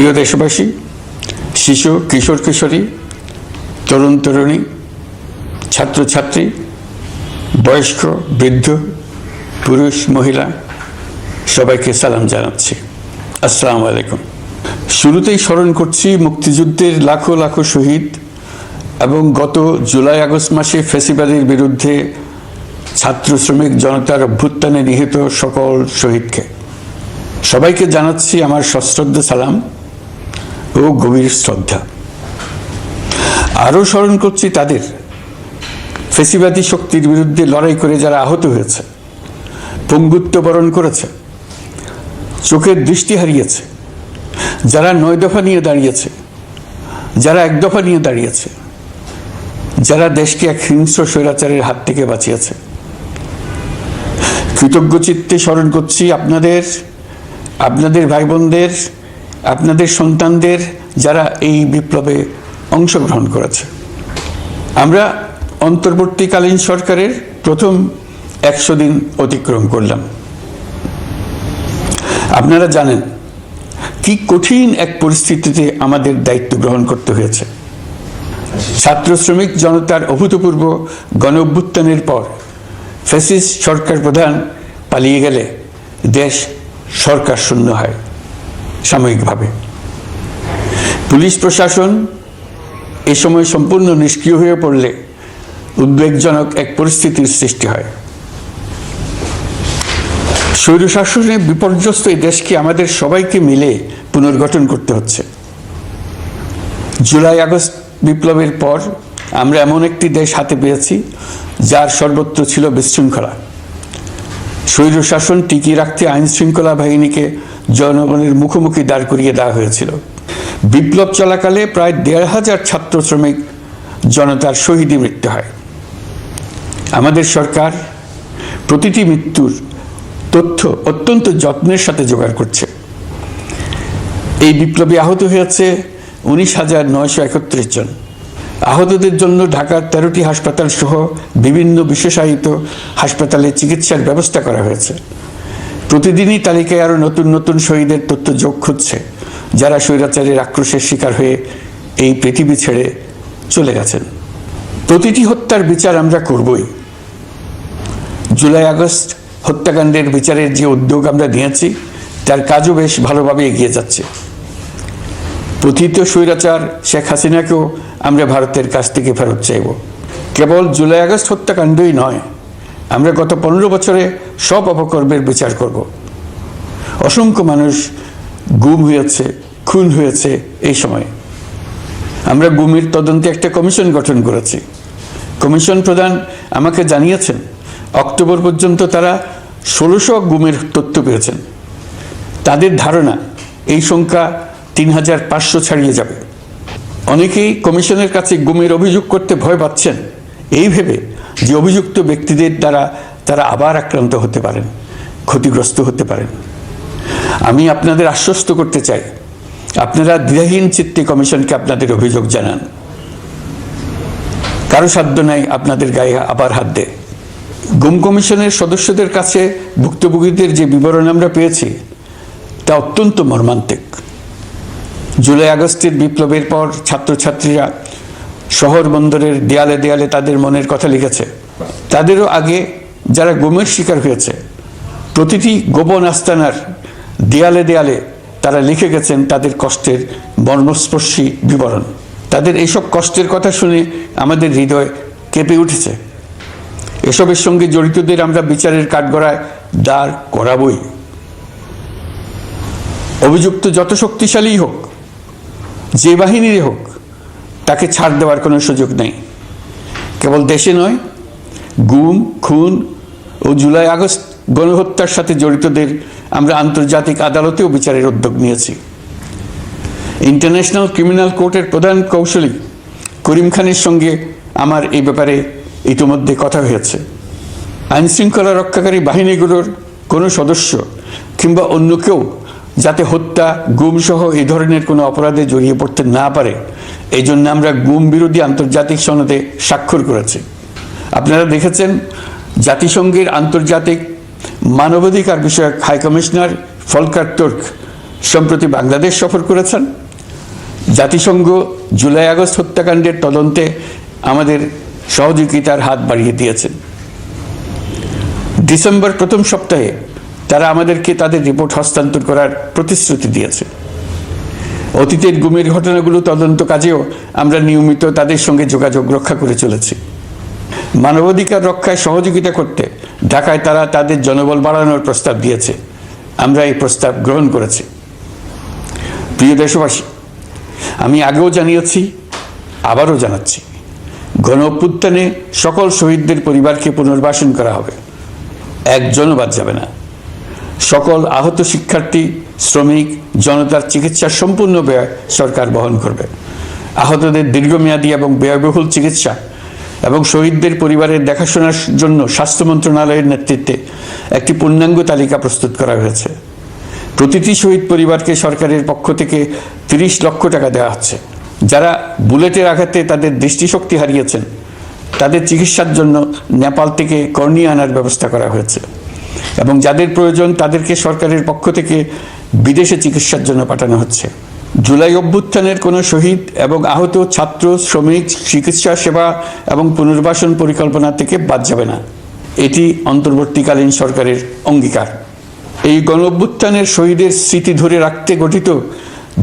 প্রিয় দেশবাসী, শিশু, কিশোর কিশোরী, তরুণ তরুণী, ছাত্রছাত্রী, বয়স্ক, বৃদ্ধ, পুরুষ, মহিলা সবাইকে সালাম জানাচ্ছি। আসসালামু আলাইকুম। শুরুতেই স্মরণ করছি মুক্তিযুদ্ধের লাখো লাখো শহীদ এবং গত জুলাই আগস্ট মাসে ফ্যাসিবাদের বিরুদ্ধে ছাত্র শ্রমিক জনতার অভ্যুত্থানে নিহত সকল শহীদকে। সবাইকে জানাচ্ছি আমার সশ্রদ্ধ সালাম ও গভীর শ্রদ্ধা। আরও স্মরণ করছি তাদের, ফ্যাসিবাদী শক্তির বিরুদ্ধে লড়াই করে যারা আহত হয়েছে, পঙ্গুত্ব বরণ করেছে, চোখের দৃষ্টি হারিয়েছে, যারা 9 দফা নিয়ে দাঁড়িয়েছে, যারা 1 দফা নিয়ে দাঁড়িয়েছে, যারা দেশকে এক হিংস্র স্বৈরাচারের হাত থেকে বাঁচিয়েছে। কৃতজ্ঞ চিত্তে স্মরণ করছি আপনাদের ভাই বোনদের, আপনাদের সন্তানদের, যারা এই বিপ্লবে অংশগ্রহণ করেছে। আমরা অন্তর্বর্তীকালীন সরকারের প্রথম 100 দিন অতিক্রম করলাম। আপনারা জানেন কি কঠিন এক পরিস্থিতিতে আমাদের দায়িত্ব গ্রহণ করতে হয়েছে। ছাত্র শ্রমিক জনতার অভূতপূর্ব গণ অভ্যুত্থানের পর ফ্যাসিস্ট সরকার প্রধান পালিয়ে গেলে দেশ সরকার শূন্য হয় সাময়িকভাবে। পুলিশ প্রশাসন এ সময় সম্পূর্ণ নিষ্ক্রিয় হয়ে পড়লে উদ্বেগজনক এক পরিস্থিতির সৃষ্টি হয়। স্বৈরশাসনে বিপর্যস্ত এই দেশকে আমাদের সবাইকে মিলে পুনর্গঠন করতে হচ্ছে। জুলাই আগস্ট বিপ্লবের পর আমরা এমন একটি দেশ হাতে পেয়েছি যার সর্বত্র ছিল বিশৃঙ্খলা। স্বৈরশাসন টিকিয়ে রাখতে আইন শৃঙ্খলা বাহিনীকে জনগণের মুখোমুখি দাঁড় করিয়ে দেওয়া হয়েছিল। বিপ্লব চলাকালে প্রায় 1,500 ছাত্র শ্রমিক জনতার শহীদে মৃত্যু হয়। আমাদের সরকার প্রতিটি মৃত্যুর তথ্য অত্যন্ত যত্নের সাথে জোগাড় করছে। এই বিপ্লবে আহত হয়েছে 19,931 জন। আহতদের জন্য ঢাকার 13টি হাসপাতাল সহ বিভিন্ন বিশেষায়িত হাসপাতালে চিকিৎসার ব্যবস্থা করা হয়েছে। প্রতিদিনই তালিকায় আরও নতুন নতুন শহীদের তথ্য যোগ হচ্ছে, যারা স্বৈরাচারের আক্রোশের শিকার হয়ে এই পৃথিবী ছেড়ে চলে গেছেন। প্রতিটি হত্যার বিচার আমরা করবই। জুলাই আগস্ট হত্যাকাণ্ডের বিচারের যে উদ্যোগ আমরা নিয়েছি তার কাজও বেশ ভালোভাবে এগিয়ে যাচ্ছে। পতিত স্বৈরাচার শেখ হাসিনাকেও আমরা ভারতের কাছ থেকে ফেরত চাইব। কেবল জুলাই আগস্ট হত্যাকাণ্ডই নয়, আমরা গত 15 বছরে সব অপকর্মের বিচার করব। অসংখ্য মানুষ গুম হয়েছে, খুন হয়েছে। এই সময় আমরা গুমের তদন্তে একটা কমিশন গঠন করেছি। কমিশন প্রধান আমাকে জানিয়েছেন অক্টোবর পর্যন্ত তারা 1600 গুমের তথ্য পেয়েছেন। তাদের ধারণা এই সংখ্যা 3,500 ছাড়িয়ে যাবে। অনেকেই কমিশনের কাছে গুমের অভিযোগ করতে ভয় পাচ্ছেন, এই ভেবে যে অভিযুক্ত ব্যক্তিদের দ্বারা তারা আবার আক্রান্ত হতে পারেন, ক্ষতিগ্রস্ত হতে পারেন। আমি আপনাদের আশ্বস্ত করতে চাই, আপনারা দ্বিধাহীন চিত্তে কমিশনকে আপনাদের অভিযোগ জানান। কারো সাধ্য নাই আপনাদের গায়ে আবার হাত দেয়। গুম কমিশনের সদস্যদের কাছে ভুক্তভোগীদের যে বিবরণ আমরা পেয়েছি তা অত্যন্ত মর্মান্তিক। জুলাই আগস্টের বিপ্লবের পর ছাত্রছাত্রীরা শহর বন্দরের দেয়ালে দেয়ালে তাদের মনের কথা লিখেছে। তাদেরও আগে যারা গুমের শিকার হয়েছে প্রতিটি গোপন আস্তানার দেয়ালে দেয়ালে তারা লিখে গেছেন তাদের কষ্টের মর্মস্পর্শী বিবরণ। তাদের এইসব কষ্টের কথা শুনে আমাদের হৃদয় কেঁপে উঠেছে। এসবের সঙ্গে জড়িতদের আমরা বিচারের কাঠগড়ায় দাঁড় করাবই। অভিযুক্ত যত শক্তিশালী হোক, যে বাহিনীরই হোক, তাকে ছাড় দেওয়ার কোনো সুযোগ নেই। কেবল দেশে নয়, গুম, খুন ও জুলাই আগস্ট গণহত্যার সাথে জড়িতদের আমরা আন্তর্জাতিক আদালতেও বিচারের উদ্যোগ নিয়েছি। ইন্টারন্যাশনাল ক্রিমিনাল কোর্টের প্রধান কৌশলী করিম খানের সঙ্গে আমার এই ব্যাপারে ইতিমধ্যে কথা হয়েছে। আইন শৃঙ্খলা রক্ষাকারী বাহিনীগুলোর কোনো সদস্য কিংবা অন্য কেউ যাতে হত্যা, গুম সহ এই ধরনের কোনো অপরাধে জড়িয়ে পড়তে না পারে, এই জন্য আমরা গুম বিরোধী আন্তর্জাতিক সনদে স্বাক্ষর করেছি। আপনারা দেখেছেন জাতিসংঘের আন্তর্জাতিক মানবাধিকার বিষয়ক হাই কমিশনার ফলকার তুর্ক সম্প্রতি বাংলাদেশ সফর করেছেন। জাতিসংঘ জুলাই আগস্ট হত্যাকাণ্ডের তদন্তে আমাদের সহযোগিতার হাত বাড়িয়ে দিয়েছেন। ডিসেম্বর প্রথম সপ্তাহে তারা আমাদেরকে তাদের রিপোর্ট হস্তান্তর করার প্রতিশ্রুতি দিয়েছে। অতীতের গুমের ঘটনাগুলো তদন্ত কাজেও আমরা নিয়মিত তাদের সঙ্গে যোগাযোগ রক্ষা করে চলেছি। মানবাধিকার রক্ষায় সহযোগিতা করতে ঢাকায় তারা তাদের জনবল বাড়ানোর প্রস্তাব দিয়েছে। আমরা এই প্রস্তাব গ্রহণ করেছি। প্রিয় দেশবাসী, আমি আগেও জানিয়েছি, আবারও জানাচ্ছি, গণ অভ্যুত্থানে সকল শহীদদের পরিবারকে পুনর্বাসন করা হবে, একজনও বাদ যাবে না। সকল আহত শিক্ষার্থী, শ্রমিক, জনতার চিকিৎসার সম্পূর্ণ ব্যয় সরকার বহন করবে। আহতদের দীর্ঘমেয়াদী এবং ব্যয়বহুল চিকিৎসা এবং শহীদদের পরিবারের দেখাশোনার জন্য স্বাস্থ্য মন্ত্রণালয়ের নেতৃত্বে একটি পূর্ণাঙ্গ তালিকা প্রস্তুত করা হয়েছে। প্রতিটি শহীদ পরিবারকে সরকারের পক্ষ থেকে 30 লক্ষ টাকা দেওয়া হচ্ছে। যারা বুলেটের আঘাতে তাদের দৃষ্টিশক্তি হারিয়েছেন, তাদের চিকিৎসার জন্য নেপাল থেকে কর্নিয়া আনার ব্যবস্থা করা হয়েছে এবং যাদের প্রয়োজন তাদেরকে সরকারের পক্ষ থেকে বিদেশে চিকিৎসার জন্য পাঠানো হচ্ছে। জুলাই অভ্যুত্থানের কোনো শহীদ এবং আহত ছাত্র, শ্রমিক, চিকিৎসা সেবা এবং পুনর্বাসন পরিকল্পনা থেকে বাদ যাবে না। এটি অন্তর্বর্তীকালীন সরকারের অঙ্গীকার। এই গণ অভ্যুত্থানের শহীদের স্মৃতি ধরে রাখতে গঠিত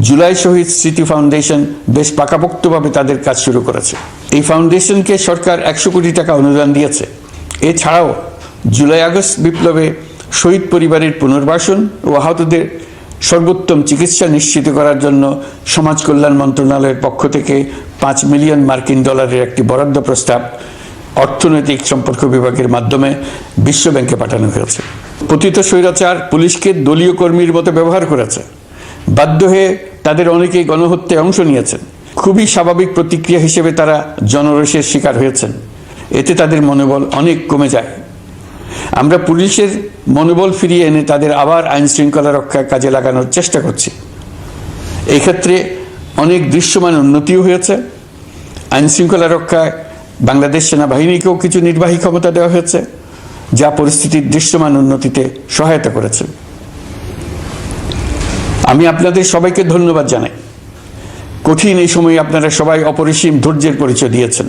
জুলাই শহীদ স্মৃতি ফাউন্ডেশন বেশ পাকাপোক্তভাবে তাদের কাজ শুরু করেছে। এই ফাউন্ডেশনকে সরকার 100 কোটি টাকা অনুদান দিয়েছে। এছাড়াও জুলাই আগস্ট বিপ্লবে শহীদ পরিবারের পুনর্বাসন ও আহতদের সর্বোত্তম চিকিৎসা নিশ্চিত করার জন্য সমাজ কল্যাণ মন্ত্রণালয়ের পক্ষ থেকে $5 মিলিয়ন একটি বরাদ্দ প্রস্তাব অর্থনৈতিক সম্পর্ক বিভাগের মাধ্যমে বিশ্ব ব্যাংকে পাঠানো হয়েছে। পতিত স্বৈরাচার পুলিশকে দলীয় কর্মীর মতো ব্যবহার করেছে। বাধ্য হয়ে তাদের অনেকেই গণহত্যায় অংশ নিয়েছেন। খুবই স্বাভাবিক প্রতিক্রিয়া হিসেবে তারা জনরোষের শিকার হয়েছেন। এতে তাদের মনোবল অনেক কমে যায়। আমরা পুলিশের মনোবল ফিরিয়ে এনে তাদের আবার আইন শৃঙ্খলা রক্ষায় কাজে লাগানোর চেষ্টা করছি। এই ক্ষেত্রে অনেক দৃশ্যমান উন্নতিও হয়েছে। আইন শৃঙ্খলা রক্ষায় বাংলাদেশ সেনাবাহিনীকেও কিছু নির্বাহী ক্ষমতা দেওয়া হয়েছে, যা পরিস্থিতির দৃশ্যমান উন্নতিতে সহায়তা করেছে। আমি আপনাদের সবাইকে ধন্যবাদ জানাই। কঠিন এই সময়ে আপনারা সবাই অপরিসীম ধৈর্যের পরিচয় দিয়েছেন।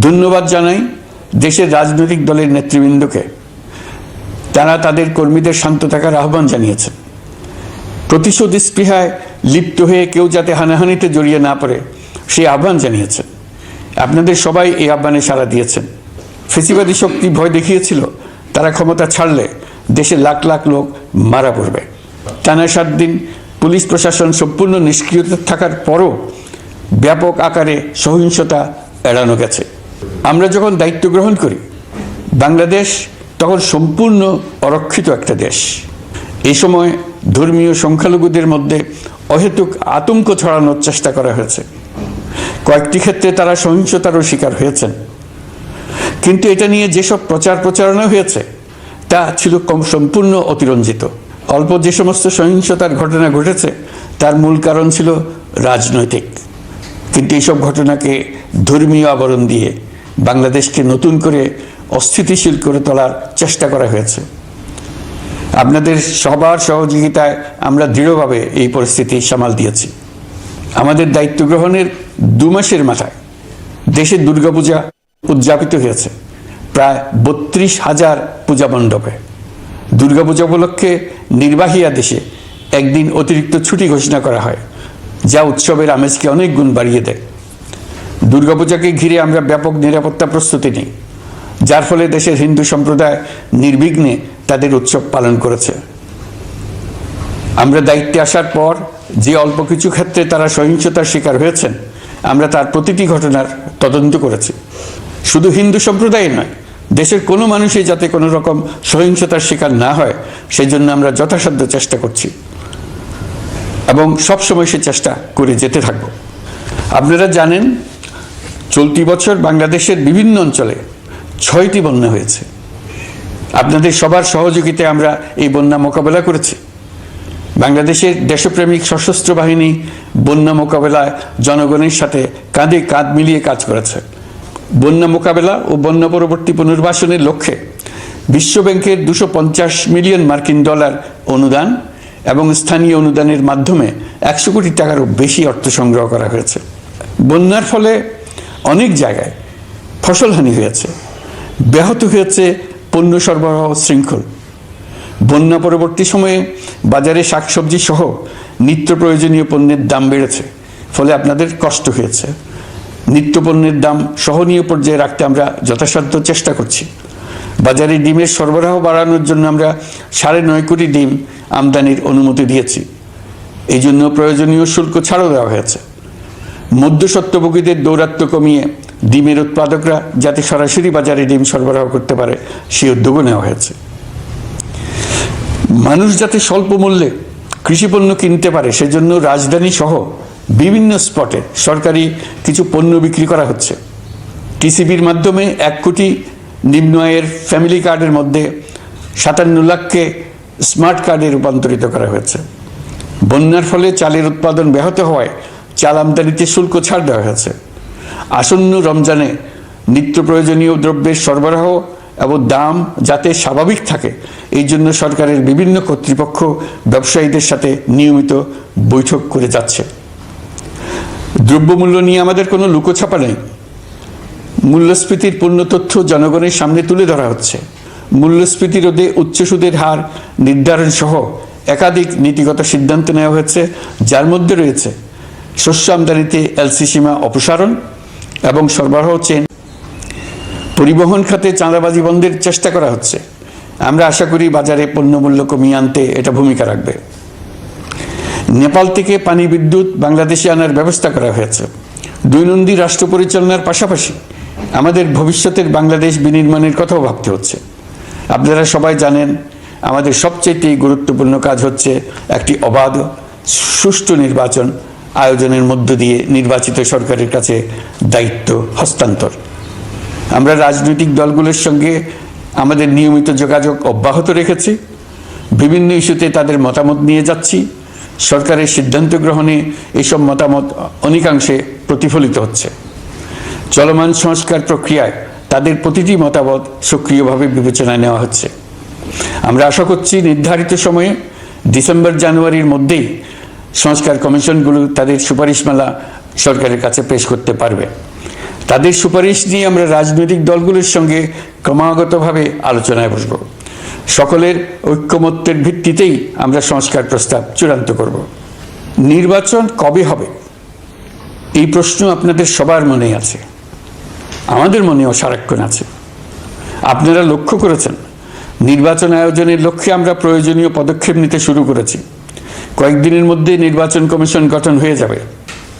ধন্যবাদ জানাই দেশের রাজনৈতিক দলের নেতৃবৃন্দকে। তারা তাদের কর্মীদের শান্ত থাকার আহ্বান জানিয়েছেন। প্রতিশোধ স্পৃহায় লিপ্ত হয়ে কেউ যাতে হানাহানিতে জড়িয়ে না পড়ে সেই আহ্বান জানিয়েছেন। আপনাদের সবাই এই আহ্বানে সাড়া দিয়েছেন। ফেসিবাদী শক্তি ভয় দেখিয়েছিল তারা ক্ষমতা ছাড়লে দেশে লাখ লাখ লোক মারা পড়বে। টানা 7 দিন পুলিশ প্রশাসন সম্পূর্ণ নিষ্ক্রিয় থাকার পরও ব্যাপক আকারে সহিংসতা এড়ানো গেছে। আমরা যখন দায়িত্ব গ্রহণ করি, বাংলাদেশ তখন সম্পূর্ণ অরক্ষিত একটা দেশ। এই সময় ধর্মীয় সংখ্যালঘুদের মধ্যে অহেতুক আতঙ্ক ছড়ানোর চেষ্টা করা হয়েছে। কয়েকটি ক্ষেত্রে তারা সহিংসতারও শিকার হয়েছেন। কিন্তু এটা নিয়ে যেসব প্রচারণা হয়েছে তা ছিল সম্পূর্ণ অতিরঞ্জিত। অল্প যে সমস্ত সহিংসতার ঘটনা ঘটেছে তার মূল কারণ ছিল রাজনৈতিক। কিন্তু এইসব ঘটনাকে ধর্মীয় আবরণ দিয়ে বাংলাদেশকে নতুন করে অস্থিতিশীল করে তোলার চেষ্টা করা হয়েছে। আপনাদের সবার সহযোগিতায় আমরা দৃঢ়ভাবে এই পরিস্থিতি সামাল দিয়েছি। আমাদের দায়িত্ব গ্রহণের 2 মাসের মাথায় দেশে দুর্গাপূজা উদযাপিত হয়েছে প্রায় 32,000 পূজা মণ্ডপে। দুর্গাপূজা উপলক্ষে নির্বাহী আদেশে একদিন অতিরিক্ত ছুটি ঘোষণা করা হয়, যা উৎসবের আমেজকে অনেক গুণ বাড়িয়ে দেয়। দুর্গাপূজাকে ঘিরে আমরা ব্যাপক নিরাপত্তা প্রস্তুতি নিই, যার ফলে দেশের হিন্দু সম্প্রদায় নির্বিঘ্নে তাদের উৎসব পালন করেছে। আমরা দায়িত্বে আসার পর যে অল্প কিছু ক্ষেত্রে তারা সহিংসতার শিকার হয়েছেন, আমরা তার প্রতিটি ঘটনার তদন্ত করেছি। শুধু হিন্দু সম্প্রদায় নয়, দেশের কোনো মানুষই যাতে কোনো রকম সহিংসতার শিকার না হয় সেই জন্য আমরা যথাসাধ্য চেষ্টা করছি এবং সবসময় সে চেষ্টা করে যেতে থাকব। আপনারা জানেন, চলতি বছর বাংলাদেশের বিভিন্ন অঞ্চলে 6টি বন্যা হয়েছে। আপনাদের সবার সহযোগিতায় আমরা এই বন্যা মোকাবেলা করেছি। বাংলাদেশের দেশপ্রেমিক সশস্ত্র বাহিনী বন্যা মোকাবেলায় জনগণের সাথে কাঁধে কাঁধ মিলিয়ে কাজ করেছে। বন্যা মোকাবেলা ও বন্যা পরবর্তী পুনর্বাসনের লক্ষ্যে বিশ্ব ব্যাংকের $250 মিলিয়ন অনুদান এবং স্থানীয় অনুদানের মাধ্যমে 100 কোটি টাকারও বেশি অর্থ সংগ্রহ করা হয়েছে। বন্যার ফলে অনেক জায়গায় ফসলহানি হয়েছে, ব্যাহত হয়েছে পণ্য সরবরাহ শৃঙ্খল। বন্যা পরবর্তী সময়ে বাজারে শাকসবজি সহ নিত্য প্রয়োজনীয় পণ্যের দাম বেড়েছে, ফলে আপনাদের কষ্ট হয়েছে। নিত্য পণ্যের দাম সহনীয় পর্যায়ে রাখতে আমরা যথাসাধ্য চেষ্টা করছি। বাজারে ডিমের সরবরাহ বাড়ানোর জন্য আমরা 9.5 কোটি ডিম আমদানির অনুমতি দিয়েছি। এই জন্য প্রয়োজনীয় শুল্ক ছাড়ও দেওয়া হয়েছে। মধ্যস্বত্বভোগীদের দৌরাত্ম্য কমিয়ে ডিমের উৎপাদকরা যাতে সরাসরি বাজারে ডিম সরবরাহ করতে পারে সেই উদ্যোগও নেওয়া হয়েছে। মানুষ যাতে স্বল্প মূল্যে কৃষিপণ্য কিনতে পারে সেজন্য রাজধানী সহ বিভিন্ন স্পটে সরকারি কিছু পণ্য বিক্রি করা হচ্ছে। টিসিবির মাধ্যমে 1 কোটি নিম্ন আয়ের ফ্যামিলি কার্ডের মধ্যে 57 লাখকে স্মার্ট কার্ডে রূপান্তরিত করা হয়েছে। বন্যার ফলে চালের উৎপাদন ব্যাহত হওয়ায় চাল আমদানিতে শুল্ক ছাড় দেওয়া হয়েছে। আসন্ন রমজানে নিত্য প্রয়োজনীয় দ্রব্যের সরবরাহ এবং দাম যাতে স্বাভাবিক থাকে এই জন্য সরকারের বিভিন্ন কর্তৃপক্ষ ব্যবসায়ীদের সাথে নিয়মিত বৈঠক করে যাচ্ছে। দ্রব্যমূল্য নিয়ে আমাদের কোনো লুকোছাপা নেই। মূল্যস্ফীতির পূর্ণ তথ্য জনগণের সামনে তুলে ধরা হচ্ছে। মূল্যস্ফীতি রোধে উচ্চ সুদের হার নির্ধারণ সহ একাধিক নীতিগত সিদ্ধান্ত নেওয়া হয়েছে, যার মধ্যে রয়েছে শস্য আমদানিতে এলসি সীমা অপসারণ এবং সরবরাহ চেইন। পরিবহন খাতে চাঁদাবাজি বন্ধের চেষ্টা করা হচ্ছে। আমরা আশা করি বাজারে পণ্যমূল্য কমিয়ে আনতে এটা ভূমিকা রাখবে। নেপাল থেকে পানি বিদ্যুৎ বাংলাদেশে আনার ব্যবস্থা করা হয়েছে। দৈনন্দিন রাষ্ট্র পরিচালনার পাশাপাশি আমাদের ভবিষ্যতের বাংলাদেশ বিনির্মাণের কথাও ভাবতে হচ্ছে। আপনারা সবাই জানেন আমাদের সবচেয়ে গুরুত্বপূর্ণ কাজ হচ্ছে একটি অবাধ সুষ্ঠু নির্বাচন আয়োজনের মধ্য দিয়ে নির্বাচিত সরকারের কাছে দায়িত্ব হস্তান্তর। আমরা রাজনৈতিক দলগুলোর সঙ্গে আমাদের নিয়মিত যোগাযোগ অব্যাহত রেখেছি। বিভিন্ন ইস্যুতে তাদের মতামত নিয়ে যাচ্ছি। সরকারের সিদ্ধান্ত গ্রহণে এইসব মতামত অনেকাংশে প্রতিফলিত হচ্ছে। চলমান সংস্কার প্রক্রিয়ায় তাদের প্রতিটি মতামত সক্রিয়ভাবে বিবেচনায় নেওয়া হচ্ছে। আমরা আশা করছি নির্ধারিত সময়ে ডিসেম্বর-জানুয়ারির মধ্যেই সংস্কার কমিশনগুলো তাদের সুপারিশমালা সরকারের কাছে পেশ করতে পারবে। তাদের সুপারিশ নিয়ে আমরা রাজনৈতিক দলগুলোর সঙ্গে ক্রমাগতভাবে আলোচনায় বসব। সকলের ঐক্যমত্যের ভিত্তিতেই আমরা সংস্কার প্রস্তাব চূড়ান্ত করব। নির্বাচন কবে হবে এই প্রশ্ন আপনাদের সবার মনেই আছে, আমাদের মনেও সারাক্ষণ আছে। আপনারা লক্ষ্য করেছেন নির্বাচন আয়োজনের লক্ষ্যে আমরা প্রয়োজনীয় পদক্ষেপ নিতে শুরু করেছি। কয়েকদিনের মধ্যে নির্বাচন কমিশন গঠন হয়ে যাবে।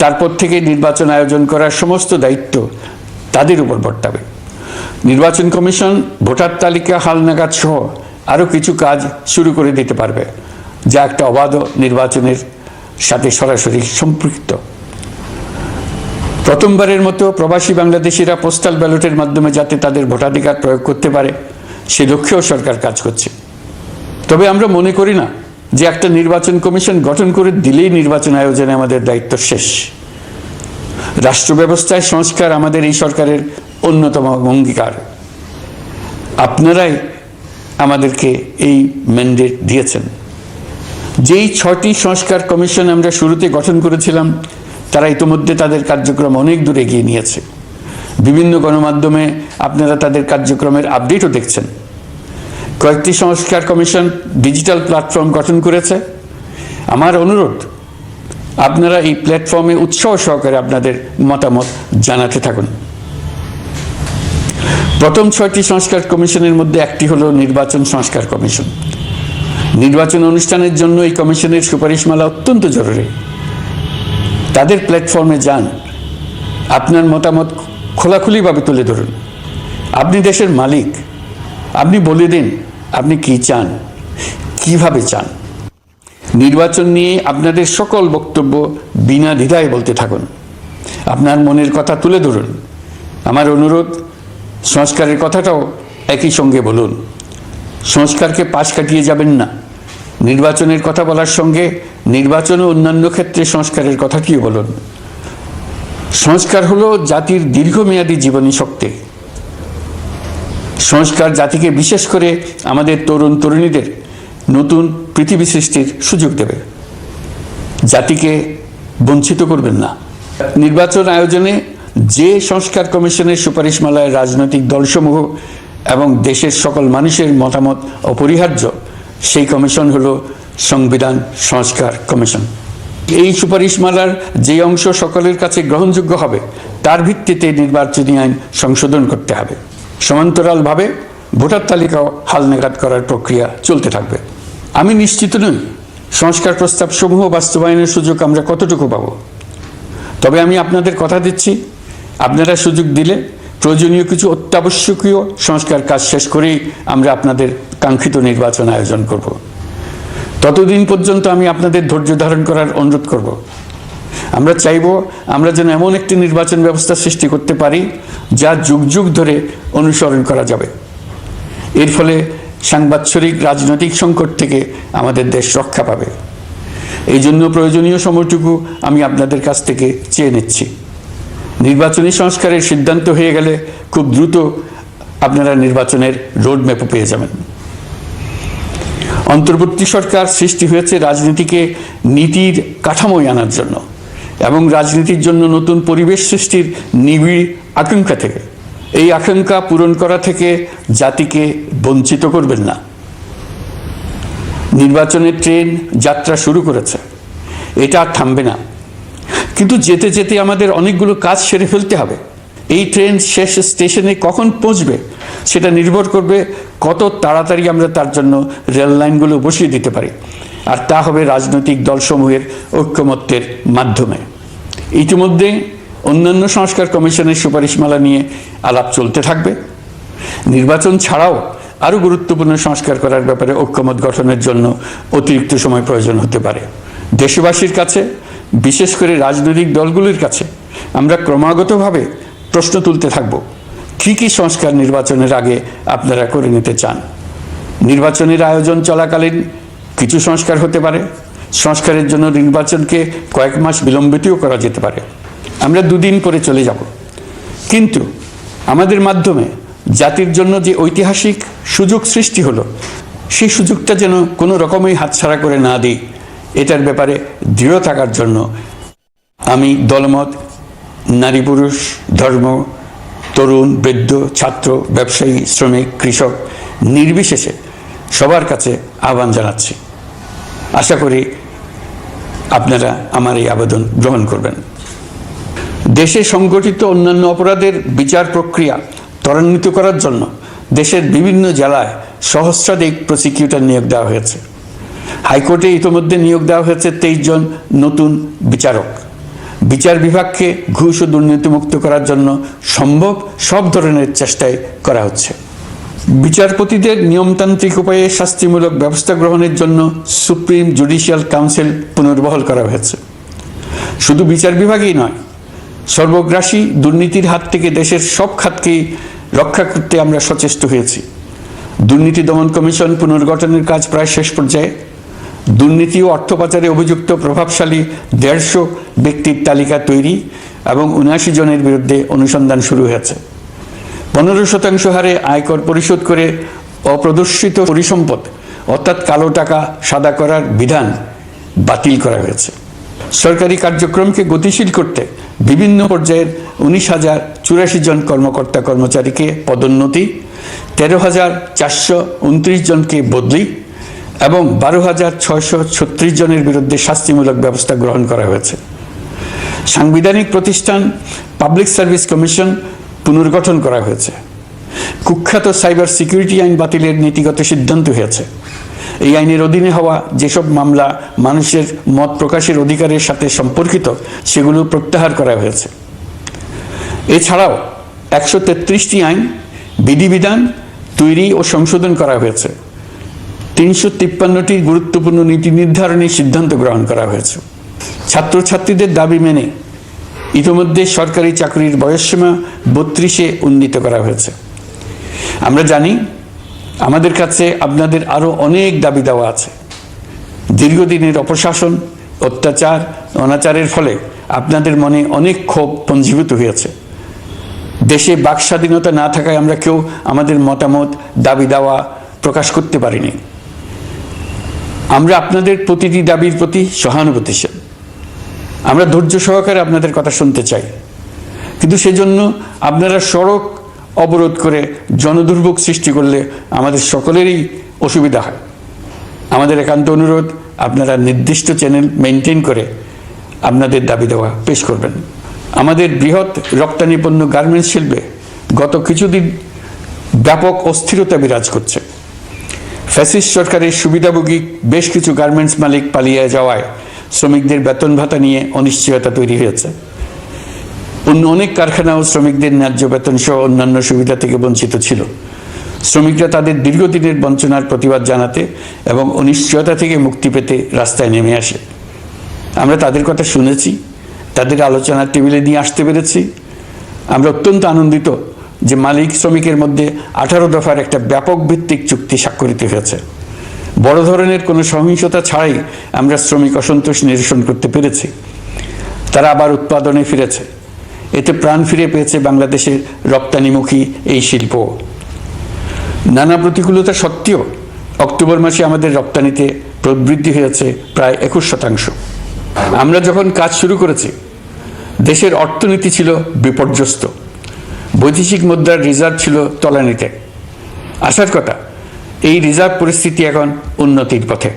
তারপর থেকে নির্বাচন আয়োজন করার সমস্ত দায়িত্ব তাদের উপর বর্তাবে। নির্বাচন কমিশন ভোটার তালিকা হালনাগাদ সহ আরও কিছু কাজ শুরু করে দিতে পারবে, যা একটা অবাধ নির্বাচনের সাথে সরাসরি সম্পৃক্ত। প্রথমবারের মতো প্রবাসী বাংলাদেশিরা পোস্টাল ব্যালটের মাধ্যমে যাতে তাদের ভোটাধিকার প্রয়োগ করতে পারে সে লক্ষ্যেও সরকার কাজ করছে। তবে আমরা মনে করি না যে একটা নির্বাচন কমিশন গঠন করে দিলেই নির্বাচন আয়োজনে আমাদের দায়িত্ব শেষ। রাষ্ট্র ব্যবস্থায় সংস্কার আমাদের এই সরকারের অন্যতম অঙ্গীকার। আপনারাই আমাদেরকে এই ম্যান্ডেট দিয়েছেন। যেই 6টি সংস্কার কমিশন আমরা শুরুতে গঠন করেছিলাম তারা ইতিমধ্যে তাদের কার্যক্রম অনেক দূর এগিয়ে নিয়েছে। বিভিন্ন গণমাধ্যমে আপনারা তাদের কার্যক্রমের আপডেটও দেখছেন। কয়েকটি সংস্কার কমিশন ডিজিটাল প্ল্যাটফর্ম গঠন করেছে। আমার অনুরোধ আপনারা এই প্ল্যাটফর্মে উৎসাহ সহকারে আপনাদের মতামত জানাতে থাকুন। প্রথম 6টি সংস্কার কমিশনের মধ্যে একটি হলো নির্বাচন সংস্কার কমিশন। নির্বাচন অনুষ্ঠানের জন্য এই কমিশনের সুপারিশমালা অত্যন্ত জরুরি। তাদের প্ল্যাটফর্মে যান, আপনার মতামত খোলাখুলিভাবে তুলে ধরুন। আপনি দেশের মালিক, আপনি বলে দিন আপনি কি চান, কিভাবে চান। নির্বাচন নিয়ে আপনাদের সকল বক্তব্য বিনা দ্বিধায় বলতে থাকুন। আপনার মনের কথা তুলে ধরুন। আমার অনুরোধ সংস্কারের কথাটাও একই সঙ্গে বলুন। সংস্কারকে পাশ কাটিয়ে যাবেন না। নির্বাচনের কথা বলার সঙ্গে নির্বাচন ও অন্যান্য ক্ষেত্রে সংস্কারের কথাটিও বলুন। সংস্কার হলো জাতির দীর্ঘমেয়াদী জীবনী শক্তি। সংস্কার জাতিকে বিশেষ করে আমাদের তরুণ তরুণীদের নতুন পৃথিবী সৃষ্টির সুযোগ দেবে, জাতিকে বঞ্চিত করবেন না। নির্বাচন আয়োজনে যে সংস্কার কমিশনের সুপারিশমালায় রাজনৈতিক দলসমূহ এবং দেশের সকল মানুষের মতামত অপরিহার্য, সেই কমিশন হলো সংবিধান সংস্কার কমিশন। এই সুপারিশমালার যে অংশ সকলের কাছে গ্রহণযোগ্য হবে তার ভিত্তিতে নির্বাচনী আইন সংশোধন করতে হবে। সমান্তরালভাবে ভোটার তালিকাও হালনাগাদ করার প্রক্রিয়া চলতে থাকবে। আমি নিশ্চিত নই সংস্কার প্রস্তাবসমূহ বাস্তবায়নের সুযোগ আমরা কতটুকু পাব, তবে আমি আপনাদের কথা দিচ্ছি, আপনারা সুযোগ দিলে প্রয়োজনীয় কিছু অত্যাবশ্যকীয় সংস্কার কাজ শেষ করেই আমরা আপনাদের কাঙ্ক্ষিত নির্বাচন আয়োজন করব। ততদিন পর্যন্ত আমি আপনাদের ধৈর্য ধারণ করার অনুরোধ করব। আমরা চাইব আমরা যেন এমন একটি নির্বাচন ব্যবস্থা সৃষ্টি করতে পারি যা যুগ যুগ ধরে অনুসরণ করা যাবে। এর ফলে সাংবৎসরিক রাজনৈতিক সংকট থেকে আমাদের দেশ রক্ষা পাবে। এই জন্য প্রয়োজনীয় সময়টুকু আমি আপনাদের কাছ থেকে চেয়ে নিচ্ছি। নির্বাচনী সংস্কারের সিদ্ধান্ত হয়ে গেলে খুব দ্রুত আপনারা নির্বাচনের রোডম্যাপও পেয়ে যাবেন। অন্তর্বর্তী সরকার সৃষ্টি হয়েছে রাজনীতিকে নীতির কাঠামোয় আনার জন্য এবং রাজনীতির জন্য নতুন পরিবেশ সৃষ্টির নিবিড় আকাঙ্ক্ষা থেকে। এই আকাঙ্ক্ষা পূরণ করা থেকে জাতিকে বঞ্চিত করবেন না। নির্বাচনের ট্রেন যাত্রা শুরু করেছে, এটা আর থামবে না, কিন্তু যেতে যেতে আমাদের অনেকগুলো কাজ সেরে ফেলতে হবে। এই ট্রেন শেষ স্টেশনে কখন পৌঁছবে সেটা নির্ভর করবে কত তাড়াতাড়ি আমরা তার জন্য রেল লাইনগুলো বসিয়ে দিতে পারি, আর তা হবে রাজনৈতিক দলসমূহের ঐক্যমত্যের মাধ্যমে। ইতিমধ্যে অন্যান্য সংস্কার কমিশনের সুপারিশমালা নিয়ে আলাপ চলতে থাকবে। নির্বাচন ছাড়াও আরও গুরুত্বপূর্ণ সংস্কার করার ব্যাপারে ঐক্যমত গঠনের জন্য অতিরিক্ত সময় প্রয়োজন হতে পারে। দেশবাসীর কাছে, বিশেষ করে রাজনৈতিক দলগুলির কাছে আমরা ক্রমাগতভাবে প্রশ্ন তুলতে থাকব, কী কী সংস্কার নির্বাচনের আগে আপনারা করে নিতে চান। নির্বাচনের আয়োজন চলাকালীন কিছু সংস্কার হতে পারে, সংস্কারের জন্য নির্বাচনকে কয়েক মাস বিলম্বিতও করা যেতে পারে। আমরা দুদিন পরে চলে যাব, কিন্তু আমাদের মাধ্যমে জাতির জন্য যে ঐতিহাসিক সুযোগ সৃষ্টি হলো, সেই সুযোগটা যেন কোনো রকমই হাতছাড়া করে না দিই, এটার ব্যাপারে দৃঢ় থাকার জন্য আমি দলমত, নারী পুরুষ, ধর্ম, তরুণ, বৃদ্ধ, ছাত্র, ব্যবসায়ী, শ্রমিক, কৃষক নির্বিশেষে সবার কাছে আহ্বান জানাচ্ছি। আশা করি আপনারা আমার এই আবেদন গ্রহণ করবেন। দেশে সংগঠিত অন্যান্য অপরাধের বিচার প্রক্রিয়া ত্বরান্বিত করার জন্য দেশের বিভিন্ন জেলায় সহস্রাধিক প্রসিকিউটর নিয়োগ দেওয়া হয়েছে। হাইকোর্টে ইতিমধ্যে নিয়োগ দেওয়া হয়েছে 23 জন নতুন বিচারক। বিচার বিভাগকে ঘুষ ও দুর্নীতিমুক্ত করার জন্য সম্ভব সব ধরনের চেষ্টাই করা হচ্ছে। বিচারপতিদের নিয়মতান্ত্রিক উপায়ে শাস্তিমূলক ব্যবস্থা গ্রহণের জন্য সুপ্রিম জুডিশিয়াল কাউন্সিল পুনর্বহাল করা হয়েছে। শুধু বিচার বিভাগই নয়, সর্বগ্রাসী দুর্নীতির হাত থেকে দেশের সব খাতকেই রক্ষা করতে আমরা সচেষ্ট হয়েছি। দুর্নীতি দমন কমিশন পুনর্গঠনের কাজ প্রায় শেষ পর্যায়ে। দুর্নীতি ও অর্থ পাচারে অভিযুক্ত প্রভাবশালী 150 ব্যক্তির তালিকা তৈরি এবং 79 জনের বিরুদ্ধে অনুসন্ধান শুরু হয়েছে। 15% হারে আয়কর পরিশোধ করে অপ্রদর্শিত পরিসম্পদ অর্থাৎ কালো টাকা সাদা করার বিধান বাতিল করা হয়েছে। সরকারি কার্যক্রমকে গতিশীল করতে বিভিন্ন পর্যায়ের 19,084 জন কর্মকর্তা কর্মচারীকে পদোন্নতি, 13,429 জনকে বদলি এবং 12,636 জনের বিরুদ্ধে শাস্তিমূলক ব্যবস্থা গ্রহণ করা হয়েছে। সাংবিধানিক প্রতিষ্ঠান পাবলিক সার্ভিস কমিশন পুনর্গঠন করা হয়েছে। কুখ্যাত সাইবার সিকিউরিটি আইন বাতিলের নীতিগত সিদ্ধান্ত হয়েছে। এই আইনের অধীনে হওয়া যেসব মামলা মানুষের মত প্রকাশের অধিকারের সাথে সম্পর্কিত সেগুলো প্রত্যাহার করা হয়েছে। এছাড়াও 133টি আইন বিধিবিধান তৈরি ও সংশোধন করা হয়েছে। 353টি গুরুত্বপূর্ণ নীতি নির্ধারণের সিদ্ধান্ত গ্রহণ করা হয়েছে। ছাত্রছাত্রীদের দাবি মেনে ইতিমধ্যে সরকারি চাকরির বয়সসীমা 32-এ উন্নীত করা হয়েছে। আমরা জানি আমাদের কাছে আপনাদের আরও অনেক দাবি দেওয়া আছে। দীর্ঘদিনের অপশাসন, অত্যাচার, অনাচারের ফলে আপনাদের মনে অনেক ক্ষোভ পঞ্জীভূত হয়েছে। দেশে বাক স্বাধীনতা না থাকায় আমরা কেউ আমাদের মতামত, দাবি দাওয়া প্রকাশ করতে পারিনি। আমরা আপনাদের প্রতিটি দাবির প্রতি সহানুভূতিশীল। আমরা ধৈর্য সহকারে আপনাদের কথা শুনতে চাই, কিন্তু সেজন্য আপনারা সড়ক অবরোধ করে জনদুর্ভোগ সৃষ্টি করলে আমাদের সকলেরই অসুবিধা হয়। আমাদের একান্ত অনুরোধ, আপনারা নির্দিষ্ট চ্যানেল মেনটেন করে আপনাদের দাবি দেওয়া পেশ করবেন। আমাদের বৃহৎ রপ্তানি পণ্য গার্মেন্টস শিল্পে গত কিছুদিন ব্যাপক অস্থিরতা বিরাজ করছে। ফ্যাসিস্ট সরকারের সুবিধাভোগী বেশ কিছু গার্মেন্টস মালিক পালিয়ে যাওয়ায় শ্রমিকদের বেতন ভাতা নিয়ে অনিশ্চয়তা তৈরি হয়েছে। অনেক কারখানাও শ্রমিকদের ন্যায্য বেতন সহ অন্যান্য সুবিধা থেকে বঞ্চিত ছিল। শ্রমিকরা তাদের দীর্ঘদিনের বঞ্চনার প্রতিবাদ জানাতে এবং অনিশ্চয়তা থেকে মুক্তি পেতে রাস্তায় নেমে আসে। আমরা তাদের কথা শুনেছি, তাদের আলোচনার টেবিলে নিয়ে আসতে পেরেছি। আমরা অত্যন্ত আনন্দিত যে মালিক শ্রমিকের মধ্যে 18 দফার একটা ব্যাপক ভিত্তিক চুক্তি স্বাক্ষরিত হয়েছে। বড় ধরনের কোনো সহিংসতা ছাড়াই আমরা শ্রমিক অসন্তোষ নিরসন করতে পেরেছি। তারা আবার উৎপাদনে ফিরেছে। এতে প্রাণ ফিরে পেয়েছে বাংলাদেশের রপ্তানিমুখী এই শিল্প। নানা প্রতিকূলতা সত্ত্বেও অক্টোবর মাসে আমাদের রপ্তানিতে প্রবৃদ্ধি হয়েছে প্রায় 21%। আমরা যখন কাজ শুরু করেছি দেশের অর্থনীতি ছিল বিপর্যস্ত, বৈদেশিক মুদ্রার রিজার্ভ ছিল তলানিতে। আসার কথা, এই রিজার্ভ পরিস্থিতি এখন উন্নতির পথে।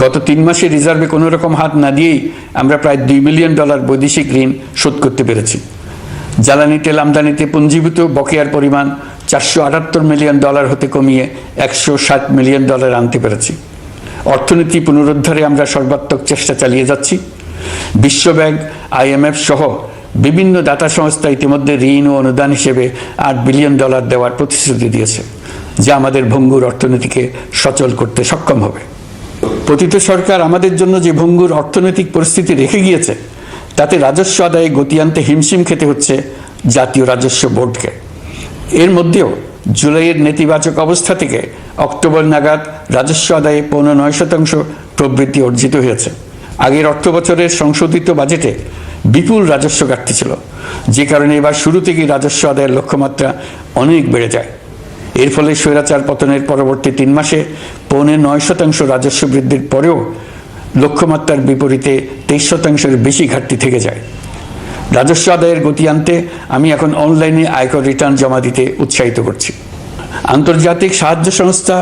গত 3 মাসে রিজার্ভে কোনো রকম হাত না দিয়েই আমরা প্রায় $2 বিলিয়ন বৈদেশিক ঋণ শোধ করতে পেরেছি। জ্বালানি তেল আমদানিতে পুঞ্জীভূত বকেয়ার পরিমাণ $478 মিলিয়ন হতে কমিয়ে $160 মিলিয়ন আনতে পেরেছি। অর্থনীতি পুনরুদ্ধারে আমরা সর্বাত্মক চেষ্টা চালিয়ে যাচ্ছি। বিশ্বব্যাংক, IMF সহ বিভিন্ন দাতা সংস্থা ইতিমধ্যে ঋণ ও অনুদান হিসেবে $8 বিলিয়ন দেওয়ার প্রতিশ্রুতি দিয়েছে, যা আমাদের ভঙ্গুর অর্থনীতিকে সচল করতে সক্ষম হবে। পতিত সরকার আমাদের জন্য যে ভঙ্গুর অর্থনৈতিক পরিস্থিতি রেখে গিয়েছে, তাতে রাজস্ব আদায়ে গতি আনতে হিমশিম খেতে হচ্ছে জাতীয় রাজস্ব বোর্ডকে। এর মধ্যেও জুলাইয়ের নেতিবাচক অবস্থা থেকে অক্টোবর নাগাদ রাজস্ব আদায়ে 9.9% প্রবৃদ্ধি অর্জিত হয়েছে। আগের অর্থ বছরের সংশোধিত বাজেটে বিপুল রাজস্ব ঘাটতি ছিল, যে কারণে এবার শুরু থেকেই রাজস্ব আদায়ের লক্ষ্যমাত্রা অনেক বেড়ে যায়। এর ফলে স্বৈরাচার পতনের পরবর্তী 3 মাসে 9.9% রাজস্ব বৃদ্ধির পরেও লক্ষ্যমাত্রার বিপরীতে 23%-এর বেশি ঘাটতি থেকে যায়। রাজস্ব আদায়ের গতি আনতে আমি এখন অনলাইনে আয়কর রিটার্ন জমা দিতে উৎসাহিত করছি। আন্তর্জাতিক সাহায্য সংস্থা,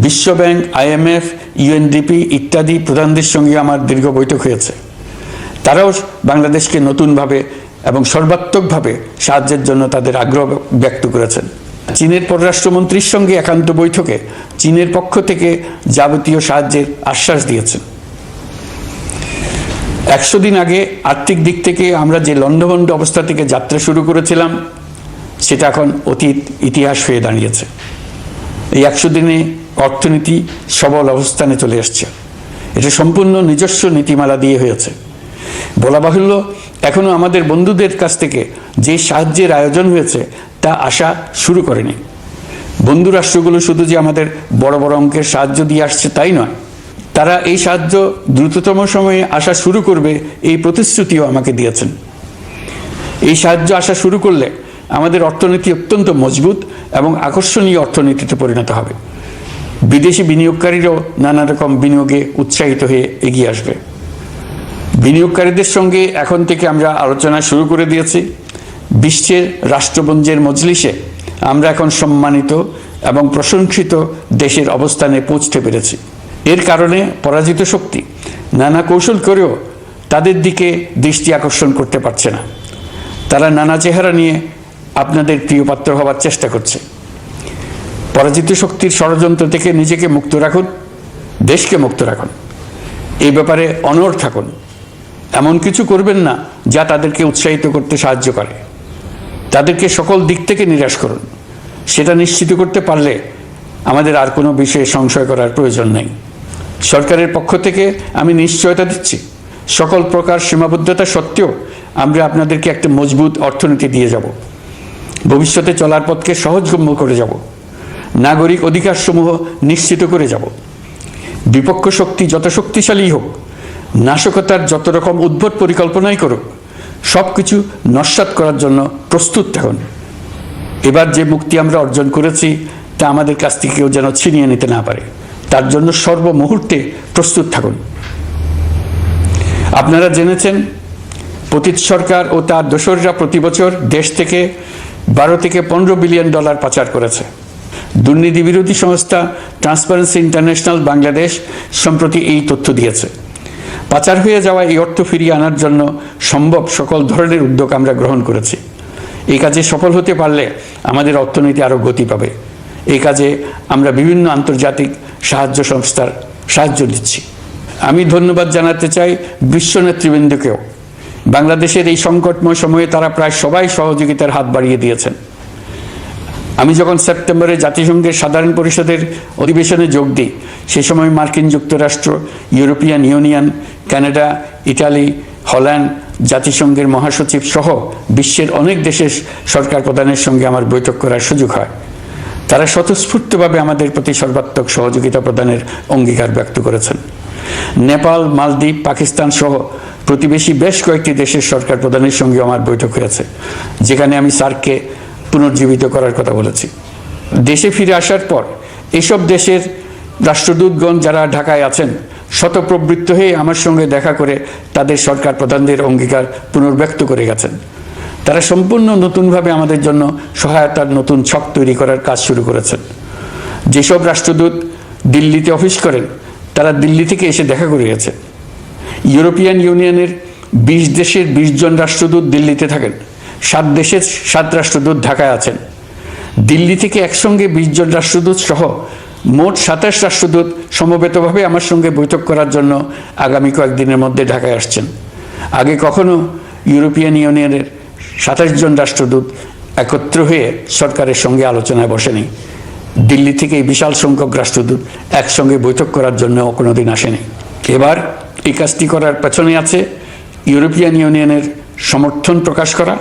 বিশ্বব্যাংক, IMF, UNDP ইত্যাদি প্রধানদের সঙ্গে আমার দীর্ঘ বৈঠক হয়েছে। তারাও বাংলাদেশকে নতুনভাবে এবং সর্বাত্মকভাবে সাহায্যের জন্য তাদের আগ্রহ ব্যক্ত করেছেন। চীনের পররাষ্ট্রমন্ত্রীর সঙ্গে একান্ত বৈঠকে চীনের পক্ষ থেকে যাবতীয় সাহায্যের আশ্বাস দিয়েছেন। 100 দিন আগে আর্থিক দিক থেকে আমরা যে লণ্ডভণ্ড অবস্থা থেকে যাত্রা শুরু করেছিলাম, সেটা এখন অতীত ইতিহাস হয়ে দাঁড়িয়েছে। এই 100 দিনে অর্থনীতি সবল অবস্থানে চলে আসছে। এটা সম্পূর্ণ নিজস্ব নীতিমালা দিয়ে হয়েছে। বলা বাহুল্য, এখনো আমাদের বন্ধুদের কাছ থেকে যে সাহায্যের আয়োজন হয়েছে তা আসা শুরু করেনি। বন্ধু রাষ্ট্রগুলো শুধু যে আমাদের বড় বড় অঙ্কের সাহায্য দিয়ে আসছে তাই নয়, তারা এই সাহায্য দ্রুততম সময়ে আসা শুরু করবে এই প্রতিশ্রুতিও আমাকে দিয়েছেন। এই সাহায্য আসা শুরু করলে আমাদের অর্থনীতি অত্যন্ত মজবুত এবং আকর্ষণীয় অর্থনীতিতে পরিণত হবে। বিদেশি বিনিয়োগকারীরাও নানা রকম বিনিয়োগে উৎসাহিত হয়ে এগিয়ে আসবে। বিনিয়োগকারীদের সঙ্গে এখন থেকে আমরা আলোচনা শুরু করে দিয়েছি। বিশ্বের রাষ্ট্রপুঞ্জের মজলিসে আমরা এখন সম্মানিত এবং প্রশংসিত দেশের অবস্থানে পৌঁছতে পেরেছি। এর কারণে পরাজিত শক্তি নানা কৌশল করেও তাদের দিকে দৃষ্টি আকর্ষণ করতে পারছে না। তারা নানা চেহারা নিয়ে আপনাদের প্রিয়পাত্র হবার চেষ্টা করছে। পরাজিত শক্তির ষড়যন্ত্র থেকে নিজেকে মুক্ত রাখুন, দেশকে মুক্ত রাখুন। এই ব্যাপারে অনড় থাকুন। এমন কিছু করবেন না যা তাদেরকে উৎসাহিত করতে সাহায্য করে। তাদেরকে সকল দিক থেকে নিরাশ করুন। সেটা নিশ্চিত করতে পারলে আমাদের আর কোনো বিষয়ে সংশয় করার প্রয়োজন নেই। সরকারের পক্ষ থেকে আমি নিশ্চয়তা দিচ্ছি, সকল প্রকার সীমাবদ্ধতা সত্ত্বেও আমরা আপনাদেরকে একটা মজবুত অর্থনীতি দিয়ে যাব। ভবিষ্যতে চলার পথকে সহজগম্য করে যাব। নাগরিক অধিকারসমূহ নিশ্চিত করে যাব। বিপক্ষ শক্তি যত শক্তিশালী হোক, নাশকতার যত রকম উদ্ভট পরিকল্পনাই করুক, সব কিছু নস্যাৎ করার জন্য প্রস্তুত থাকুন। এবার যে মুক্তি আমরা অর্জন করেছি তা আমাদের কাছ থেকে কেউ যেন ছিনিয়ে নিতে না পারে। তার জন্য সর্বমুহূর্তে প্রস্তুত থাকুন। আপনারা জেনেছেন পতিত সরকার ও তার দোসররা প্রতি বছর দেশ থেকে 12 থেকে 15 বিলিয়ন ডলার পাচার করেছে। দুর্নীতি বিরোধী সংস্থা ট্রান্সপারেন্সি ইন্টারন্যাশনাল বাংলাদেশ সম্প্রতি এই তথ্য দিয়েছে। পাচার হয়ে যাওয়া এই অর্থ ফিরিয়ে আনার জন্য সম্ভব সকল ধরনের উদ্যোগ আমরা গ্রহণ করেছি। এই কাজে সফল হতে পারলে আমাদের অর্থনীতি আরও গতি পাবে। এই কাজে আমরা বিভিন্ন আন্তর্জাতিক সাহায্য সংস্থার সাহায্য দিচ্ছি। আমি ধন্যবাদ জানাতে চাই বিশ্ব নেতৃবৃন্দকেও। বাংলাদেশের এই সংকটময় সময়ে তারা প্রায় সবাই সহযোগিতার হাত বাড়িয়ে দিয়েছেন। আমি যখন সেপ্টেম্বরে জাতিসংঘের সাধারণ পরিষদের অধিবেশনে যোগ দিই, সে সময় মার্কিন যুক্তরাষ্ট্র, European Union, Canada, Italy, Holland, জাতিসংঘের মহাসচিব সহ বিশ্বের অনেক দেশের সরকার প্রধানের সঙ্গে আমার বৈঠক করার সুযোগ হয়। তারা স্বতঃস্ফূর্তভাবে আমাদের প্রতি সর্বাত্মক সহযোগিতা প্রদানের অঙ্গীকার ব্যক্ত করেছেন। নেপাল, মালদ্বীপ, পাকিস্তান সহ প্রতিবেশী বেশ কয়েকটি দেশের সরকার প্রধানের সঙ্গে আমার বৈঠক হয়েছে, যেখানে আমি সার্ককে পুনর্জীবিত করার কথা বলেছি। দেশে ফিরে আসার পর এইসব দেশের রাষ্ট্রদূতগণ যারা ঢাকায় আছেন স্বতঃপ্রবৃত্ত হয়ে আমার সঙ্গে দেখা করে তাদের সরকার প্রধানদের অঙ্গীকার পুনর্ব্যক্ত করে গেছেন। তারা সম্পূর্ণ নতুনভাবে আমাদের জন্য সহায়তার নতুন ছক তৈরি করার কাজ শুরু করেছেন। যেসব রাষ্ট্রদূত দিল্লিতে অফিস করেন তারা দিল্লি থেকে এসে দেখা করে গেছে। ইউরোপিয়ান ইউনিয়নের 20 দেশের 20 জন রাষ্ট্রদূত দিল্লিতে থাকেন। 7 দেশের 7 রাষ্ট্রদূত ঢাকায় আছেন। দিল্লি থেকে একসঙ্গে 20 জন রাষ্ট্রদূত সহ মোট 27 রাষ্ট্রদূত সমবেতভাবে আমার সঙ্গে বৈঠক করার জন্য আগামী কয়েকদিনের মধ্যে ঢাকায় আসছেন। আগে কখনো ইউরোপিয়ান ইউনিয়নের 27 জন রাষ্ট্রদূত একত্র হয়ে সরকারের সঙ্গে আলোচনায় বসেনি। দিল্লি থেকে এই বিশাল সংখ্যক রাষ্ট্রদূত একসঙ্গে বৈঠক করার জন্য কোনোদিন আসেনি। এবার এই কাজটি করার পেছনে আছে ইউরোপিয়ান ইউনিয়নের সমর্থন প্রকাশ করা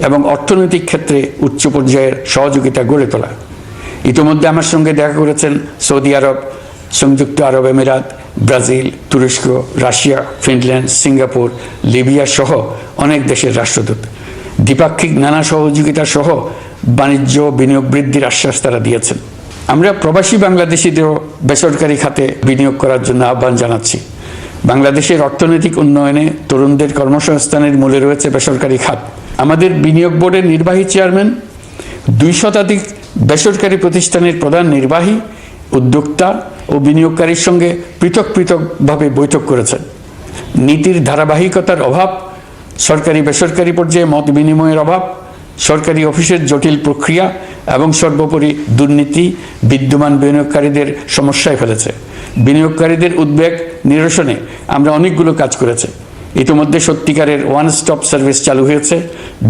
এবং অর্থনৈতিক ক্ষেত্রে উচ্চ পর্যায়ের সহযোগিতা গড়ে তোলা। ইতিমধ্যে আমার সঙ্গে দেখা করেছেন সৌদি আরব, সংযুক্ত আরব আমিরাত, ব্রাজিল, তুরস্ক, রাশিয়া, ফিনল্যান্ড, সিঙ্গাপুর, লিবিয়া সহ অনেক দেশের রাষ্ট্রদূত। দ্বিপাক্ষিক নানা সহযোগিতা সহ বাণিজ্য বিনিয়োগ বৃদ্ধির আশ্বাস তারা দিয়েছেন। আমরা প্রবাসী বাংলাদেশিদেরও বেসরকারি খাতে বিনিয়োগ করার জন্য আহ্বান জানাচ্ছি। বাংলাদেশের অর্থনৈতিক উন্নয়নে তরুণদের কর্মসংস্থানের মূলে রয়েছে বেসরকারি খাত। আমাদের বিনিয়োগ বোর্ডের নির্বাহী চেয়ারম্যান 2 শতাধিক বেসরকারি প্রতিষ্ঠানের প্রধান নির্বাহী, উদ্যোক্তা ও বিনিয়োগকারীর সঙ্গে পৃথক পৃথকভাবে বৈঠক করেছেন। নীতির ধারাবাহিকতার অভাব, সরকারি বেসরকারি পর্যায়ে মত বিনিময়ের অভাব, সরকারি অফিসের জটিল প্রক্রিয়া এবং সর্বোপরি দুর্নীতি বিদ্যমান বিনিয়োগকারীদের সমস্যায় ফেলেছে। বিনিয়োগকারীদের উদ্বেগ নিরসনে আমরা অনেকগুলো কাজ করেছি। ইতিমধ্যে সত্যিকারের ওয়ান স্টপ সার্ভিস চালু হয়েছে।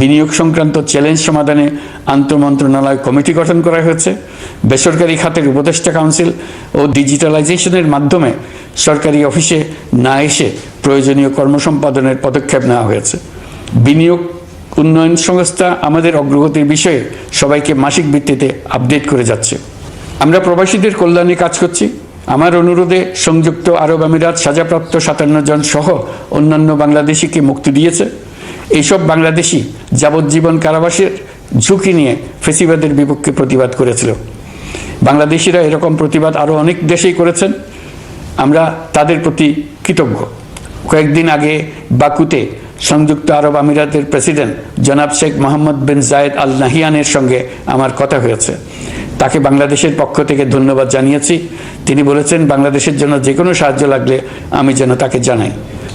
বিনিয়োগ সংক্রান্ত চ্যালেঞ্জ সমাধানে আন্তঃমন্ত্রণালয় কমিটি গঠন করা হয়েছে। বেসরকারি খাতের উপদেষ্টা কাউন্সিল ও ডিজিটালাইজেশনের মাধ্যমে সরকারি অফিসে না এসে প্রয়োজনীয় কর্মসম্পাদনের পদক্ষেপ নেওয়া হয়েছে। বিনিয়োগ উন্নয়ন সংস্থা আমাদের অগ্রগতির বিষয়ে সবাইকে মাসিক ভিত্তিতে আপডেট করে যাচ্ছে। আমরা প্রবাসীদের কল্যাণে কাজ করছি। আমার অনুরোধে সংযুক্ত আরব আমিরাত সাজাপ্রাপ্ত 57 জন সহ অন্যান্য বাংলাদেশিকে মুক্তি দিয়েছে। এইসব বাংলাদেশি যাবজ্জীবন কারাবাসের ঝুঁকি নিয়ে ফেসিবাদের বিপক্ষে প্রতিবাদ করেছিল। বাংলাদেশিরা এরকম প্রতিবাদ আরও অনেক দেশেই করেছেন। আমরা তাদের প্রতি কৃতজ্ঞ। কয়েকদিন আগে বাকুতে সংযুক্ত আরব আমিরাতের প্রেসিডেন্ট জনাব শেখ মোহাম্মদ বিন জায়েদ আল নাহিয়ানের সঙ্গে আমার কথা হয়েছে। তাকে বাংলাদেশের পক্ষ থেকে ধন্যবাদ জানিয়েছি। তিনি বলেছেন বাংলাদেশের জন্য যে কোনো সাহায্য লাগলে আমি যেন তাকে জানাই।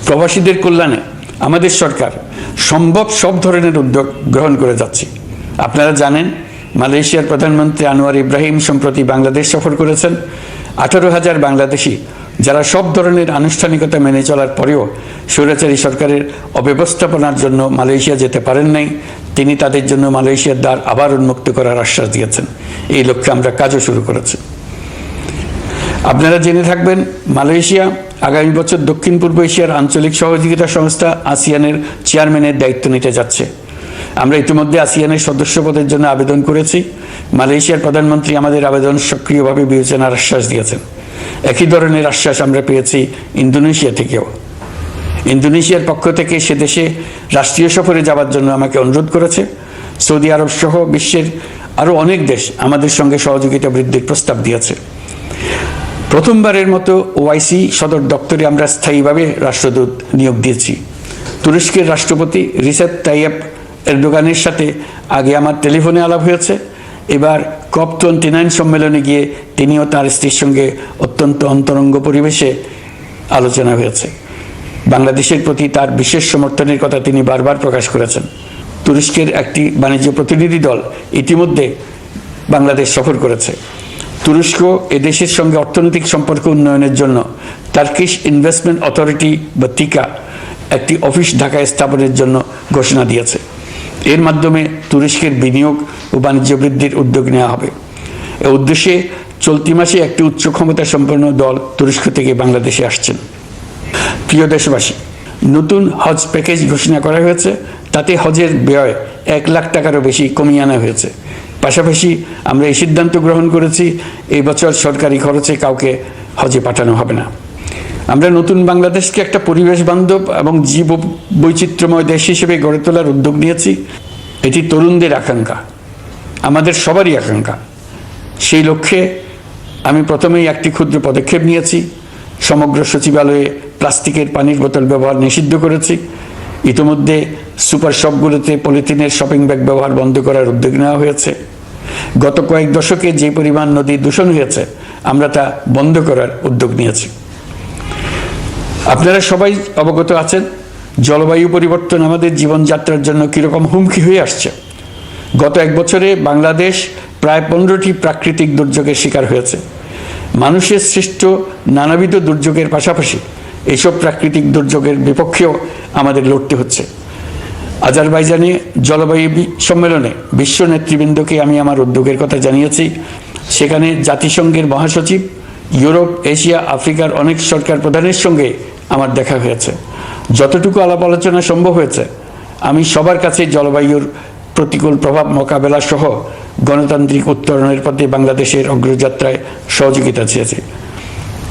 প্রবাসীদের কল্যাণে আমাদের সরকার সম্ভব সব ধরনের উদ্যোগ গ্রহণ করে যাচ্ছে। আপনারা জানেন মালয়েশিয়ার প্রধানমন্ত্রী আনোয়ার ইব্রাহিম সম্প্রতি বাংলাদেশ সফর করেছেন। 18,000 বাংলাদেশি যারা সব ধরনের আনুষ্ঠানিকতা মেনে চলার পরেও স্বৈরাচারী সরকারের অব্যবস্থাপনার জন্য মালয়েশিয়া যেতে পারেন নাই, তিনি তাদের জন্য মালয়েশিয়ার দ্বার আবার উন্মুক্ত করার আশ্বাস দিয়েছেন। এই লক্ষ্যে আমরা কাজও শুরু করেছি। আপনারা জেনে থাকবেন মালয়েশিয়া আগামী বছর দক্ষিণ পূর্ব এশিয়ার আঞ্চলিক সহযোগিতা সংস্থা আসিয়ানের চেয়ারম্যানের দায়িত্ব নিতে যাচ্ছে। আমরা ইতিমধ্যে আসিয়ানের সদস্য পদের জন্য আবেদন করেছি। মালয়েশিয়ার প্রধানমন্ত্রী আমাদের আবেদন সক্রিয়ভাবে বিবেচনার আশ্বাস দিয়েছেন। একই ধরনের আশ্বাস আমরা পেয়েছি ইন্দোনেশিয়া থেকেও। ইন্দোনেশিয়ার পক্ষ থেকে সে দেশে রাষ্ট্রীয় সফরে যাওয়ার জন্য আমাকে অনুরোধ করেছে। সৌদি আরব সহ বিশ্বের আরও অনেক দেশ আমাদের সঙ্গে সহযোগিতা বৃদ্ধির প্রস্তাব দিয়েছে। প্রথমবারের মতো ওআইসি সদর দপ্তরে আমরা স্থায়ীভাবে রাষ্ট্রদূত নিয়োগ দিয়েছি। তুরস্কের রাষ্ট্রপতি রিসেপ তাইয়েপ এরদোগানের সাথে আগে আমার টেলিফোনে আলাপ হয়েছে। এবার COP29 সম্মেলনে গিয়ে তিনিও তার স্ত্রীর সঙ্গে অত্যন্ত অন্তরঙ্গ পরিবেশে আলোচনা হয়েছে। বাংলাদেশের প্রতি তার বিশেষ সমর্থনের কথা তিনি বারবার প্রকাশ করেছেন। তুরস্কের একটি বাণিজ্য প্রতিনিধি দল ইতিমধ্যে বাংলাদেশ সফর করেছে। তুরস্ক এদেশের সঙ্গে অর্থনৈতিক সম্পর্ক উন্নয়নের জন্য টার্কিশ ইনভেস্টমেন্ট অথরিটি বা তিকা একটি অফিস ঢাকায় স্থাপনের জন্য ঘোষণা দিয়েছে। এর মাধ্যমে তুরস্কের বিনিয়োগ ও বাণিজ্য বৃদ্ধির উদ্যোগ নেওয়া হবে। এ উদ্দেশ্যে চলতি মাসে একটি উচ্চ ক্ষমতা সম্পন্ন দল তুরস্ক থেকে বাংলাদেশে আসছেন। প্রিয় দেশবাসী, নতুন হজ প্যাকেজ ঘোষণা করা হয়েছে। তাতে হজের ব্যয় 1 লাখ টাকারও বেশি কমিয়ে আনা হয়েছে। পাশাপাশি আমরা এই সিদ্ধান্ত গ্রহণ করেছি, এই বছর সরকারি খরচে কাউকে হজে পাঠানো হবে না। আমরা নতুন বাংলাদেশকে একটা পরিবেশ বান্ধব এবং জীব বৈচিত্র্যময় দেশ হিসেবে গড়ে তোলার উদ্যোগ নিয়েছি। এটি তরুণদের আকাঙ্ক্ষা, আমাদের সবারই আকাঙ্ক্ষা। সেই লক্ষ্যে আমি প্রথমেই একটি ক্ষুদ্র পদক্ষেপ নিয়েছি। সমগ্র সচিবালয়ে প্লাস্টিকের পানির বোতল ব্যবহার নিষিদ্ধ করেছি। ইতিমধ্যে সুপার শপগুলোতে পলিথিনের শপিং ব্যাগ ব্যবহার বন্ধ করার উদ্যোগ নেওয়া হয়েছে। গত কয়েক দশকে যে পরিমাণ নদী দূষণ হয়েছে, আমরা তা বন্ধ করার উদ্যোগ নিয়েছি। আপনারা সবাই অবগত আছেন, জলবায়ু পরিবর্তন আমাদের জীবনযাত্রার জন্য কীরকম হুমকি হয়ে আসছে। গত 1 বছরে বাংলাদেশ প্রায় 15টি প্রাকৃতিক দুর্যোগের শিকার হয়েছে। মানুষের সৃষ্ট নানাবিধ দুর্যোগের পাশাপাশি এইসব প্রাকৃতিক দুর্যোগের বিপক্ষেও আমাদের লড়তে হচ্ছে। আজারবাইজানে জলবায়ু সম্মেলনে বিশ্ব নেতৃবৃন্দকে আমি আমার উদ্যোগের কথা জানিয়েছি। সেখানে জাতিসংঘের মহাসচিব, ইউরোপ, এশিয়া, আফ্রিকার অনেক সরকার প্রধানের সঙ্গে আমার দেখা হয়েছে। যতটুকু আলাপ আলোচনা সম্ভব হয়েছে, আমি সবার কাছে জলবায়ুর প্রতিকূল প্রভাব মোকাবেলা সহ গণতান্ত্রিক উত্তরণের পথে বাংলাদেশের অগ্রযাত্রায় সহযোগিতা চেয়েছি।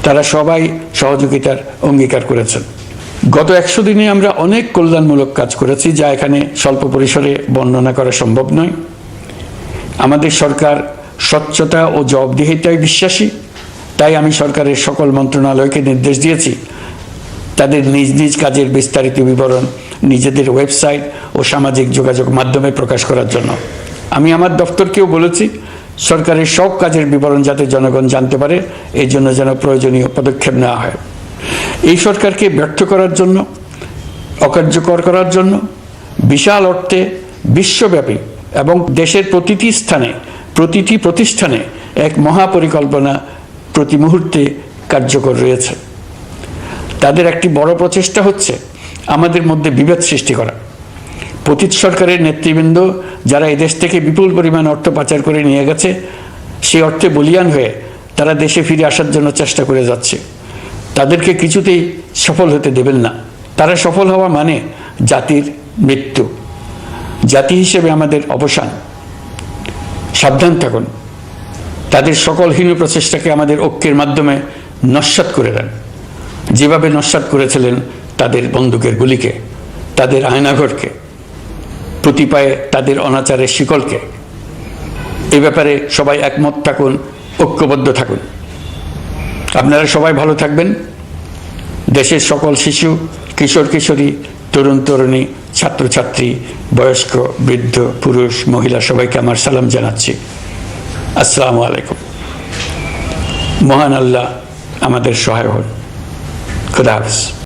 তারা সবাই সহযোগিতার অঙ্গীকার করেছেন। গত 100 দিনে আমরা অনেক কল্যাণমূলক কাজ করেছি, যা এখানে স্বল্প পরিসরে বর্ণনা করা সম্ভব নয়। আমাদের সরকার স্বচ্ছতা ও জবাবদিহিতায় বিশ্বাসী। তাই আমি সরকারের সকল মন্ত্রণালয়কে নির্দেশ দিয়েছি তাদের নিজ নিজ কাজের বিস্তারিত বিবরণ নিজেদের ওয়েবসাইট ও সামাজিক যোগাযোগ মাধ্যমে প্রকাশ করার জন্য। আমি আমার দপ্তরকেও বলেছি সরকারের সব কাজের বিবরণ যাতে জনগণ জানতে পারে, এই জন্য যেন প্রয়োজনীয় পদক্ষেপ নেওয়া হয়। এই সরকারকে ব্যর্থ করার জন্য, অকার্যকর করার জন্য বিশাল অর্থে বিশ্বব্যাপী এবং দেশের প্রতিটি স্থানে, প্রতিটি প্রতিষ্ঠানে এক মহাপরিকল্পনা প্রতি মুহূর্তে কার্যকর রয়েছে। তাদের একটি বড় প্রচেষ্টা হচ্ছে আমাদের মধ্যে বিভেদ সৃষ্টি করা। পতিত সরকারের নেতৃবৃন্দ যারা এদেশ থেকে বিপুল পরিমাণ অর্থ পাচার করে নিয়ে গেছে, সেই অর্থে বলিয়ান হয়ে তারা দেশে ফিরে আসার জন্য চেষ্টা করে যাচ্ছে। তাদেরকে কিছুতেই সফল হতে দেবেন না। তারা সফল হওয়া মানে জাতির মৃত্যু, জাতি হিসেবে আমাদের অবসান। সাবধান থাকুন। তাদের সকল হীন প্রচেষ্টাকে আমাদের ঐক্যের মাধ্যমে নস্যাৎ করে দেন, যেভাবে নস্যাৎ করেছিলেন তাদের বন্দুকের গুলিকে, তাদের আয়নাঘরকে, প্রতি পায়ে তাদের অনাচারের শিকলকে। এ ব্যাপারে সবাই একমত থাকুন, ঐক্যবদ্ধ থাকুন। আপনারা সবাই ভালো থাকবেন। দেশের সকল শিশু, কিশোর কিশোরী, তরুণ তরুণী, ছাত্রছাত্রী, বয়স্ক, বৃদ্ধ, পুরুষ, মহিলা সবাইকে আমার সালাম জানাচ্ছি। আসসালামু আলাইকুম। মহান আল্লাহ আমাদের সহায় হন। খুদা হাফেজ।